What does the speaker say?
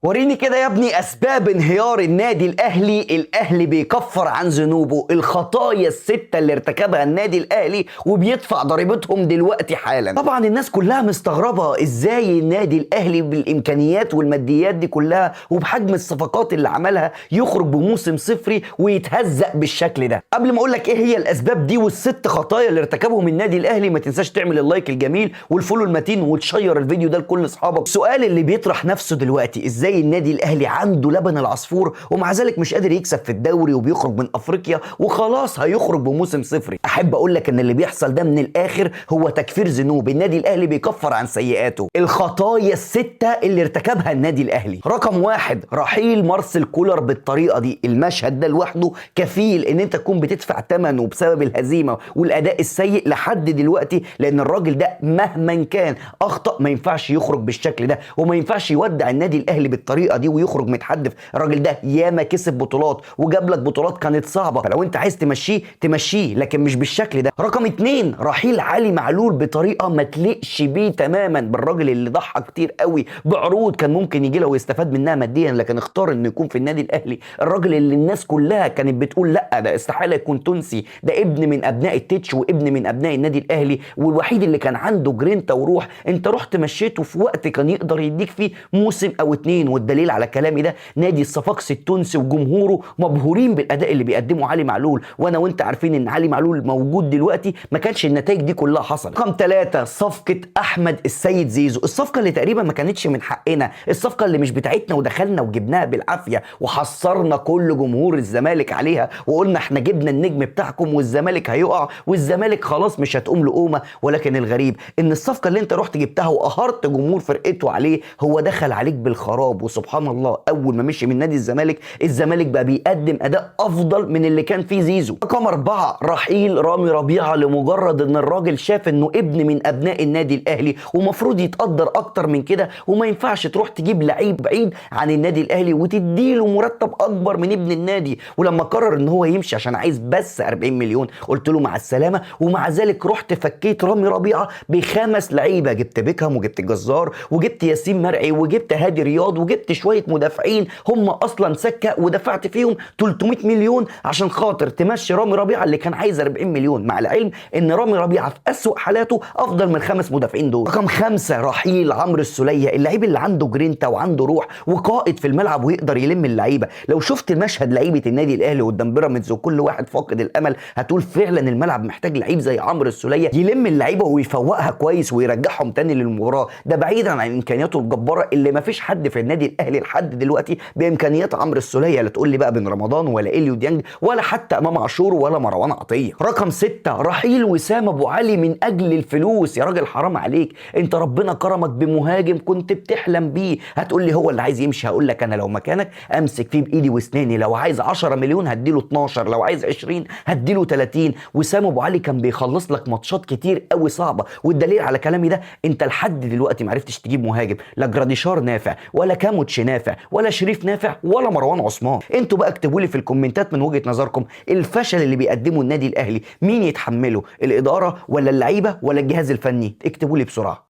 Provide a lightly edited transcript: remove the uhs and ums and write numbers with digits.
وريني كده يا ابني اسباب انهيار النادي الاهلي. الاهلي بيكفر عن ذنوبه الخطايا الستة اللي ارتكبها النادي الاهلي وبيدفع ضريبتهم دلوقتي حالا. طبعا الناس كلها مستغربة ازاي النادي الاهلي بالامكانيات والماديات دي كلها وبحجم الصفقات اللي عملها يخرج بموسم صفري ويتهزق بالشكل ده. قبل ما اقول لك ايه هي الاسباب دي والست خطايا اللي ارتكبهم النادي الاهلي، ما تنساش تعمل اللايك الجميل والفولو المتين وتشير الفيديو ده لكل اصحابك. السؤال اللي بيطرح نفسه دلوقتي، ازاي النادي الاهلي عنده لبن العصفور ومع ذلك مش قادر يكسب في الدوري وبيخرج من افريقيا وخلاص هيخرج بموسم صفري؟ احب اقول لك ان اللي بيحصل ده من الاخر هو تكفير ذنوب. النادي الاهلي بيكفر عن سيئاته. الخطايا الستة اللي ارتكبها النادي الاهلي: رقم واحد، رحيل مارسيل كولر بالطريقه دي. المشهد ده لوحده كفيل ان انت تكون بتدفع ثمنه بسبب الهزيمه والاداء السيء لحد دلوقتي، لان الراجل ده مهما كان اخطا ما ينفعش يخرج بالشكل ده وما ينفعش يودع النادي الاهلي بالطريقه دي ويخرج متحدف. الراجل ده ياما كسب بطولات وجاب لك بطولات كانت صعبه، فلو انت عايز تمشيه لكن مش بالشكل ده. رقم اتنين، رحيل علي معلول بطريقه ما تليقش بيه تماما. بالراجل اللي ضحى كتير قوي بعروض كان ممكن يجي له ويستفاد منها ماديا، لكن اختار انه يكون في النادي الاهلي. الراجل اللي الناس كلها كانت بتقول لا ده استحاله يكون تونسي، ده ابن من ابناء التتش وابن من ابناء النادي الاهلي والوحيد اللي كان عنده جرينتا وروح، انت رحت مشيته في وقت كان يقدر يديك فيه موسم او اتنين. والدليل على كلامي ده نادي الصفاقسي التونسي وجمهوره مبهورين بالاداء اللي بيقدمه علي معلول، وانا وانت عارفين ان علي معلول موجود دلوقتي ما كانش النتائج دي كلها حصلت. رقم ثلاثة، صفقة احمد السيد زيزو. الصفقة اللي تقريبا ما كانتش من حقنا، الصفقة اللي مش بتاعتنا ودخلنا وجبناها بالعافية وحصرنا كل جمهور الزمالك عليها وقلنا احنا جبنا النجم بتاعكم والزمالك هيقع والزمالك خلاص مش هتقوم لقومة. ولكن الغريب ان الصفقة اللي انت رحت جبتها وقهرت جمهور فرقته عليه هو دخل عليك بالخراب. وسبحان الله اول ما مشي من نادي الزمالك بقى بيقدم اداء افضل من اللي كان فيه زيزو. رقم أربعة، رحيل رامي ربيعة لمجرد ان الراجل شاف انه ابن من ابناء النادي الاهلي ومفروض يتقدر اكتر من كده، وما ينفعش تروح تجيب لعيب بعيد عن النادي الاهلي وتديله مرتب اكبر من ابن النادي. ولما قرر ان هو يمشي عشان عايز بس 40 مليون قلت له مع السلامة. ومع ذلك رحت فكيت رامي ربيعة بخمس لعيبة، جبت بيكهام وجبت جزار وجبت ياسين مرعي وجبت هادي رياض وجبت شوية مدافعين هم اصلا سكه ودفعت فيهم 300 مليون عشان خاطر تمشي رامي ربيعه اللي كان عايز 40 مليون، مع العلم ان رامي ربيعه في اسوأ حالاته افضل من خمس مدافعين دول. رقم خمسة، رحيل عمرو السوليه، اللعيب اللي عنده جرينتا وعنده روح وقائد في الملعب ويقدر يلم اللعيبه. لو شفت مشهد لعيبه النادي الاهلي قدام بيراميدز وكل واحد فاقد الامل هتقول فعلا الملعب محتاج لعيب زي عمرو السوليه يلم اللعيبه ويفوقها كويس ويرجعهم تاني للمباراه. ده بعيدا عن امكانياته الجباره اللي ما فيش حد في النادي الاهلي لحد دلوقتي بامكانيات عمرو السوليه، لا تقول لي بقى بن رمضان ولا اليو ديانج ولا حتى امام عاشور ولا مروان عطيه. رقم ستة، رحيل وسام ابو علي من اجل الفلوس. يا راجل حرام عليك، انت ربنا كرمك بمهاجم كنت بتحلم بيه. هتقول لي هو اللي عايز يمشي، هقول لك انا لو مكانك امسك فيه بايدي واسناني. لو عايز 10 مليون هديله 12، لو عايز 20 هديله 30. وسام ابو علي كان بيخلص لك ماتشات كتير قوي صعبه، والدليل على كلامي ده انت لحد دلوقتي ما عرفتش تجيب مهاجم. لا جراديشار نافع ولا كاموتش نافع ولا شريف نافع ولا مروان عثمان. انتوا بقى اكتبوا لي في الكومنتات من وجهة نظركم الفشل اللي بيقدمه النادي الاهلي مين يتحمله، الاداره ولا اللعيبه ولا الجهاز الفني؟ اكتبوا لي بسرعه.